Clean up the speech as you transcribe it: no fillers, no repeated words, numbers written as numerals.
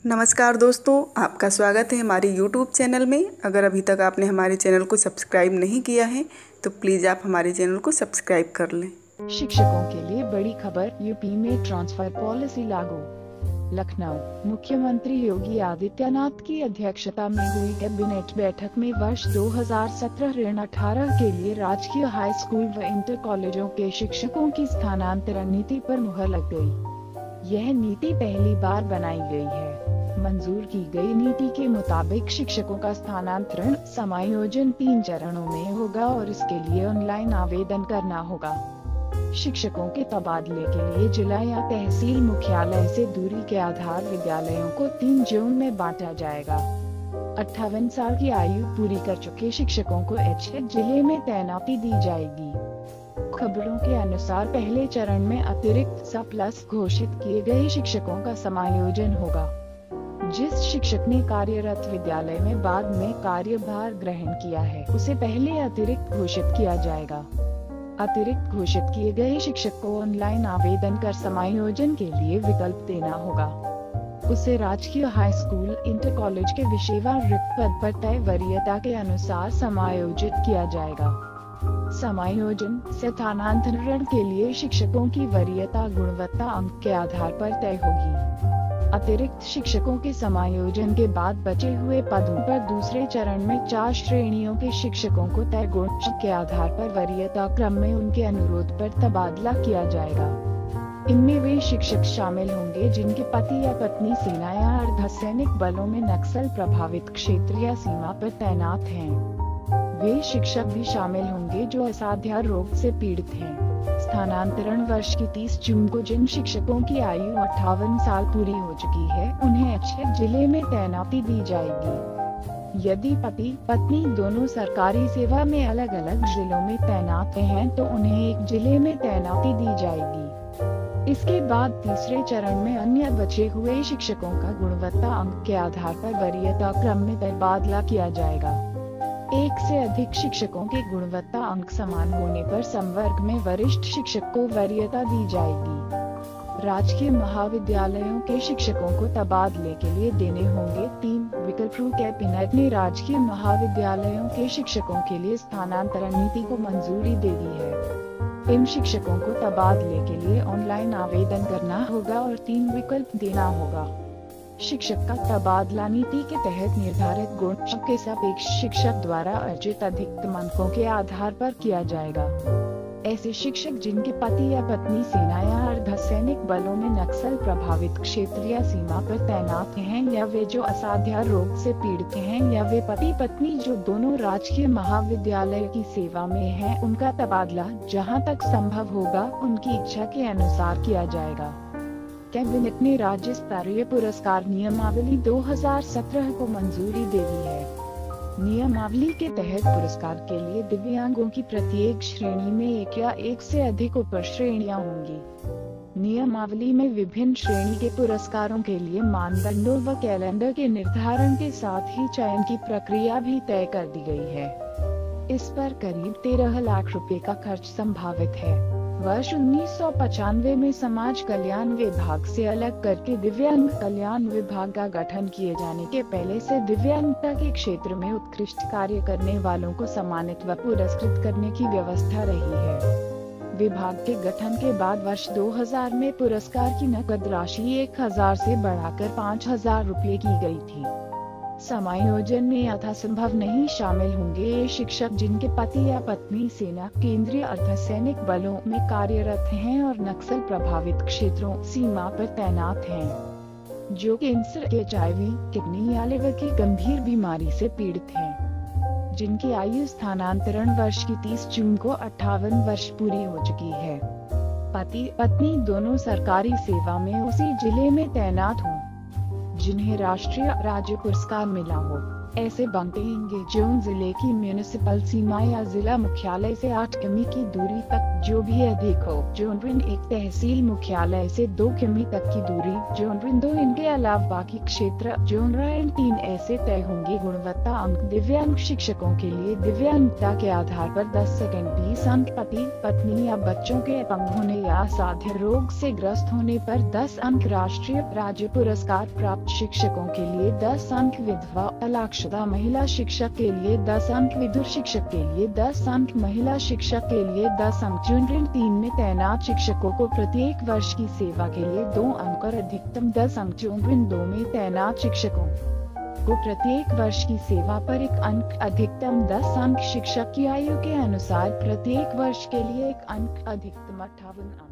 नमस्कार दोस्तों, आपका स्वागत है हमारे YouTube चैनल में। अगर अभी तक आपने हमारे चैनल को सब्सक्राइब नहीं किया है तो प्लीज़ आप हमारे चैनल को सब्सक्राइब कर लें। शिक्षकों के लिए बड़ी खबर, यूपी में ट्रांसफर पॉलिसी लागू। लखनऊ, मुख्यमंत्री योगी आदित्यनाथ की अध्यक्षता में हुई कैबिनेट बैठक में वर्ष 2017-18 के लिए राजकीय हाई स्कूल व इंटर कॉलेजों के शिक्षकों की स्थानांतरण नीति पर मुहर लग गई। यह नीति पहली बार बनाई गई है। मंजूर की गई नीति के मुताबिक शिक्षकों का स्थानांतरण समायोजन 3 चरणों में होगा और इसके लिए ऑनलाइन आवेदन करना होगा। शिक्षकों के तबादले के लिए जिला या तहसील मुख्यालय से दूरी के आधार विद्यालयों को 3 जोन में बांटा जाएगा। 58 साल की आयु पूरी कर चुके शिक्षकों को एचएच जिले में तैनाती दी जाएगी। खबरों के अनुसार पहले चरण में अतिरिक्त सरप्लस घोषित किए गए शिक्षकों का समायोजन होगा। जिस शिक्षक ने कार्यरत विद्यालय में बाद में कार्यभार ग्रहण किया है उसे पहले अतिरिक्त घोषित किया जाएगा। अतिरिक्त घोषित किए गए शिक्षक को ऑनलाइन आवेदन कर समायोजन के लिए विकल्प देना होगा। उसे राजकीय हाई स्कूल, इंटर कॉलेज के विषयवार रिक्त पद पर तय वरीयता के अनुसार समायोजित किया जाएगा। समायोजन स्थानांतरण के लिए शिक्षकों की वरीयता गुणवत्ता अंक के आधार पर तय होगी। अतिरिक्त शिक्षकों के समायोजन के बाद बचे हुए पदों पर दूसरे चरण में 4 श्रेणियों के शिक्षकों को तय गुण के आधार पर वरीयता क्रम में उनके अनुरोध पर तबादला किया जाएगा। इनमें वे शिक्षक शामिल होंगे जिनके पति या पत्नी सेना या अर्धसैनिक बलों में नक्सल प्रभावित क्षेत्र या सीमा पर तैनात हैं। वे शिक्षक भी शामिल होंगे जो असाध्य रोग से पीड़ित हैं। स्थानांतरण वर्ष की 30 जून को जिन शिक्षकों की आयु 58 साल पूरी हो चुकी है उन्हें एचएच जिले में तैनाती दी जाएगी। यदि पति पत्नी दोनों सरकारी सेवा में अलग अलग जिलों में तैनात हैं तो उन्हें एक जिले में तैनाती दी जाएगी। इसके बाद तीसरे चरण में अन्य बचे हुए शिक्षकों का गुणवत्ता अंक के आधार पर वरीयता क्रम में तबादला किया जाएगा। एक से अधिक शिक्षकों के गुणवत्ता अंक समान होने पर संवर्ग में वरिष्ठ शिक्षक को वरीयता दी जाएगी। राजकीय महाविद्यालयों के शिक्षकों को तबादले के लिए देने होंगे 3 विकल्प। कैबिनेट ने राजकीय महाविद्यालयों के शिक्षकों के लिए स्थानांतरण नीति को मंजूरी दे दी है। इन शिक्षकों को तबादले के लिए ऑनलाइन आवेदन करना होगा और 3 विकल्प देना होगा। शिक्षक का तबादला नीति के तहत निर्धारित गुण के सापेक्ष शिक्षक द्वारा अर्जित अधिकतम अंकों के आधार पर किया जाएगा। ऐसे शिक्षक जिनके पति या पत्नी सेना या अर्धसैनिक बलों में नक्सल प्रभावित क्षेत्र या सीमा पर तैनात हैं या वे जो असाध्य रोग से पीड़ित हैं या वे पति पत्नी जो दोनों राजकीय महाविद्यालय की सेवा में हैं, उनका तबादला जहां तक संभव होगा उनकी इच्छा के अनुसार किया जाएगा। कैबिनेट ने राज्य स्तरीय पुरस्कार नियमावली 2017 को मंजूरी दे दी है। नियमावली के तहत पुरस्कार के लिए दिव्यांगों की प्रत्येक श्रेणी में 1 या 1 से अधिक उप श्रेणियां होंगी। नियमावली में विभिन्न श्रेणी के पुरस्कारों के लिए मानदंडों व कैलेंडर के निर्धारण के साथ ही चयन की प्रक्रिया भी तय कर दी गई है। इस पर करीब 13 लाख रुपए का खर्च संभावित है। वर्ष 1995 में समाज कल्याण विभाग से अलग करके दिव्यांग कल्याण विभाग का गठन किए जाने के पहले से दिव्यांगता के क्षेत्र में उत्कृष्ट कार्य करने वालों को सम्मानित व पुरस्कृत करने की व्यवस्था रही है। विभाग के गठन के बाद वर्ष 2000 में पुरस्कार की नकद राशि 1000 से बढ़ाकर 5000 रुपये की गई थी। समायोजन में यथासंभव नहीं शामिल होंगे ये शिक्षक जिनके पति या पत्नी सेना, केंद्रीय अर्धसैनिक बलों में कार्यरत हैं और नक्सल प्रभावित क्षेत्रों सीमा पर तैनात हैं, जो कैंसर, HIV, किडनी या लिवर की गंभीर बीमारी से पीड़ित हैं, जिनकी आयु स्थानांतरण वर्ष की 30 जून को 58 वर्ष पूरी हो चुकी है, पति पत्नी दोनों सरकारी सेवा में उसी जिले में तैनात हों, जिन्हें राष्ट्रीय राज्य पुरस्कार मिला हो, ऐसे बंटेंगे जोन जिले की म्यूनिसिपल सीमा या जिला मुख्यालय से 8 किमी की दूरी तक, जो भी अधिक हो। जोन ऋण 1 तहसील मुख्यालय से 2 किमी तक की दूरी। जोन ऋण 2 इनके अलावा बाकी क्षेत्र। जोन ऋण 3 ऐसे तय होंगे गुणवत्ता अंक। दिव्यांग शिक्षकों के लिए दिव्यांगता के आधार पर 10 सेकंड 20 अंक। पति पत्नी या बच्चों के अपंग होने या असाध्य रोग से ग्रस्त होने पर 10 अंक। राष्ट्रीय राज्य पुरस्कार प्राप्त शिक्षकों के लिए 10 अंक। विधवा अक्षता महिला शिक्षक के लिए 10 अंक। विदुर शिक्षक के लिए 10 अंक। महिला शिक्षक के लिए 10 अंक। जोन ऋण 3 में तैनात शिक्षकों को प्रत्येक वर्ष की सेवा के लिए 2 अंक और अधिकतम 10 अंक। जोन ऋण 2 में तैनात शिक्षकों को प्रत्येक वर्ष की सेवा पर 1 अंक, अधिकतम 10 अंक। शिक्षक की आयु के अनुसार प्रत्येक वर्ष के लिए 1 अंक, अधिकतम 58 अंक।